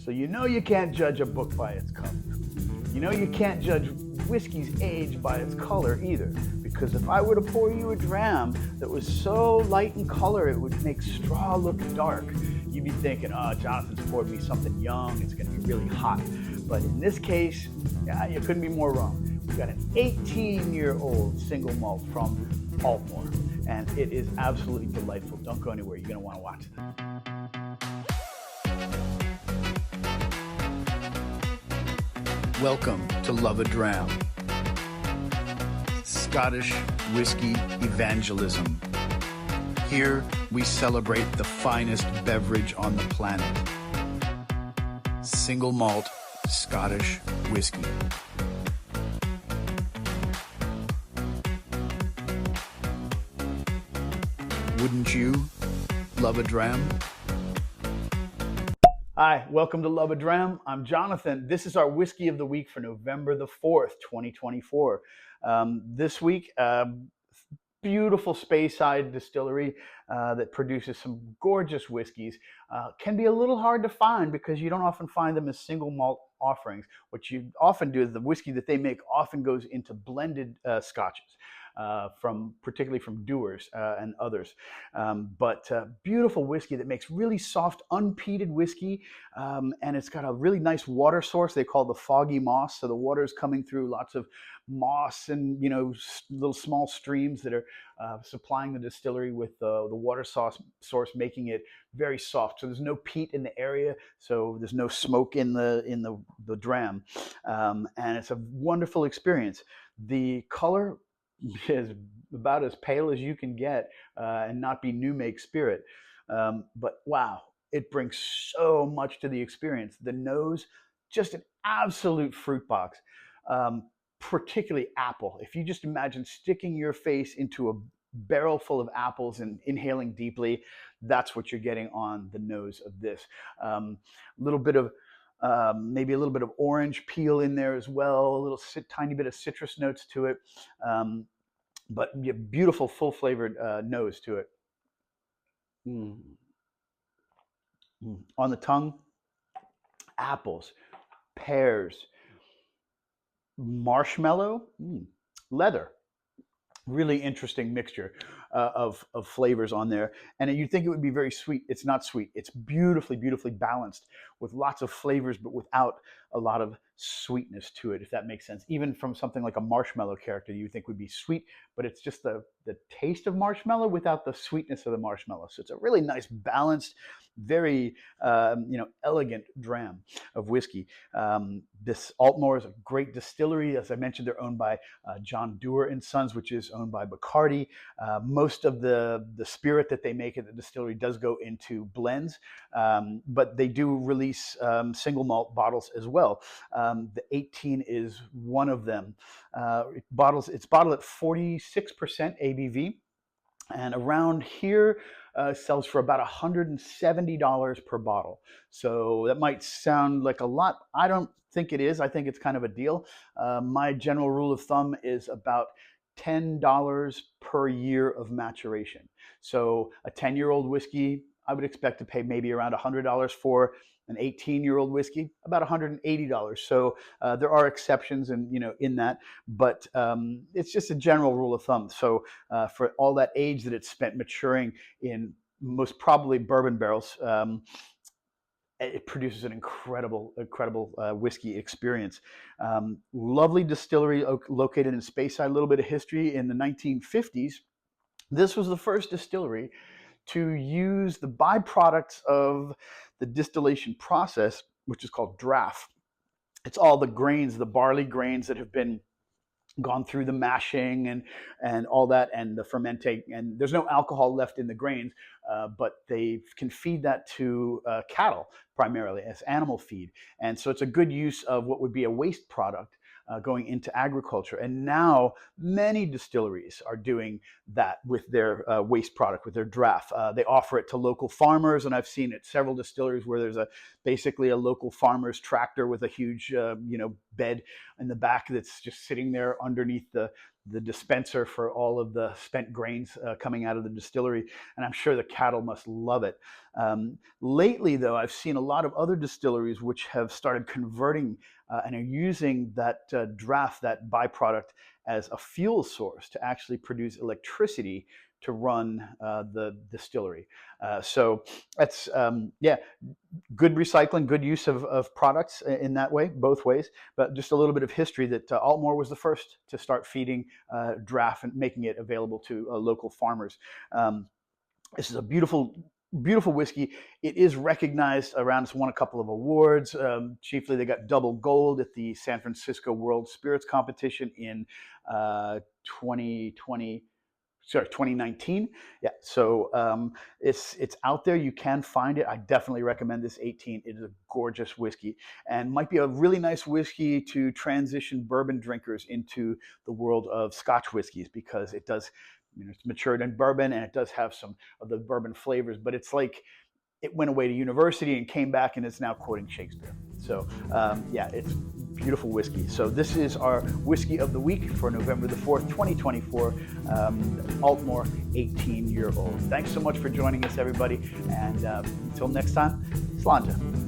So you know you can't judge a book by its cover. You know you can't judge whiskey's age by its color either, because if I were to pour you a dram that was so light in color it would make straw look dark, you'd be thinking, oh, Jonathan's poured me something young, it's going to be really hot. But in this case, yeah, you couldn't be more wrong. We've got an 18-year-old single malt from Aultmore, and it is absolutely delightful. Don't go anywhere, you're going to want to watch it. Welcome to Love-A-Dram, Scottish whiskey evangelism. Here we celebrate the finest beverage on the planet, single malt Scottish whiskey. Wouldn't you love a dram? Hi, welcome to Love-A-Dram. I'm Jonathan. This is our Whiskey of the Week for November the 4th, 2024. This week, beautiful Speyside distillery that produces some gorgeous whiskeys. Can be a little hard to find because you don't often find them as single malt offerings. What you often do is the whiskey that they make often goes into blended scotches. Particularly from Dewar's and others. But beautiful whiskey that makes really soft, unpeated whiskey. And it's got a really nice water source they call the foggy moss. So the water is coming through lots of moss and, little small streams that are supplying the distillery with the water source, making it very soft. So there's no peat in the area. So there's no smoke in the dram. And it's a wonderful experience. The color is about as pale as you can get and not be new make spirit. But wow, it brings so much to the experience. The nose, just an absolute fruit box, particularly apple. If you just imagine sticking your face into a barrel full of apples and inhaling deeply, that's what you're getting on the nose of this. Little bit of maybe a little bit of orange peel in there as well, a little tiny bit of citrus notes to it, but a beautiful full flavored nose to it. On the tongue, apples, pears, marshmallow, leather. Really interesting mixture of flavors on there. And you'd think it would be very sweet. It's not sweet. It's beautifully, beautifully balanced with lots of flavors, but without a lot of sweetness to it, if that makes sense. Even from something like a marshmallow character you think would be sweet, but it's just the taste of marshmallow without the sweetness of the marshmallow. So it's a really nice, balanced, very elegant dram of whiskey. This Aultmore is a great distillery. As I mentioned, they're owned by John Dewar and Sons, which is owned by Bacardi. Most of the spirit that they make at the distillery does go into blends, but they do release single malt bottles as well. The 18 is one of them. It's bottled at 46% ABV, and around here sells for about $170 per bottle. So that might sound like a lot. I don't think it is. I think it's kind of a deal. My general rule of thumb is about $10 per year of maturation. So a 10-year-old whiskey, I would expect to pay maybe around $100 for. An 18-year-old whiskey, about $180. So there are exceptions in that, but it's just a general rule of thumb. So for all that age that it's spent maturing in most probably bourbon barrels, it produces an incredible whiskey experience. Lovely distillery located in Speyside. A little bit of history. In the 1950s, this was the first distillery to use the byproducts of the distillation process, which is called draff. It's all the grains, the barley grains that have been gone through the mashing and all that, and the fermenting, and there's no alcohol left in the grains, but they can feed that to cattle primarily as animal feed. And so it's a good use of what would be a waste product going into agriculture. And now many distilleries are doing that with their waste product, with their draff. They offer it to local farmers, and I've seen it several distilleries where there's basically a local farmer's tractor with a huge bed in the back that's just sitting there underneath the the dispenser for all of the spent grains coming out of the distillery, and I'm sure the cattle must love it. Lately, though, I've seen a lot of other distilleries which have started converting and are using that draft, that byproduct, as a fuel source to actually produce electricity to run the distillery. So that's yeah, good recycling, good use of products in that way, both ways. But just a little bit of history that Aultmore was the first to start feeding draft and making it available to local farmers. This is a beautiful, beautiful whiskey. It is recognized around. It's won a couple of awards. Chiefly, they got double gold at the San Francisco World Spirits Competition in 2019. Yeah, so it's out there. You can find it. I definitely recommend this 18. It is a gorgeous whiskey and might be a really nice whiskey to transition bourbon drinkers into the world of Scotch whiskeys, because it does, it's matured in bourbon and it does have some of the bourbon flavors, but it's like it went away to university and came back and is now quoting Shakespeare. So yeah, it's beautiful whiskey. So this is our whiskey of the week for November the 4th, 2024, Aultmore 18-year-old. Thanks so much for joining us, everybody. And until next time, Slàinte.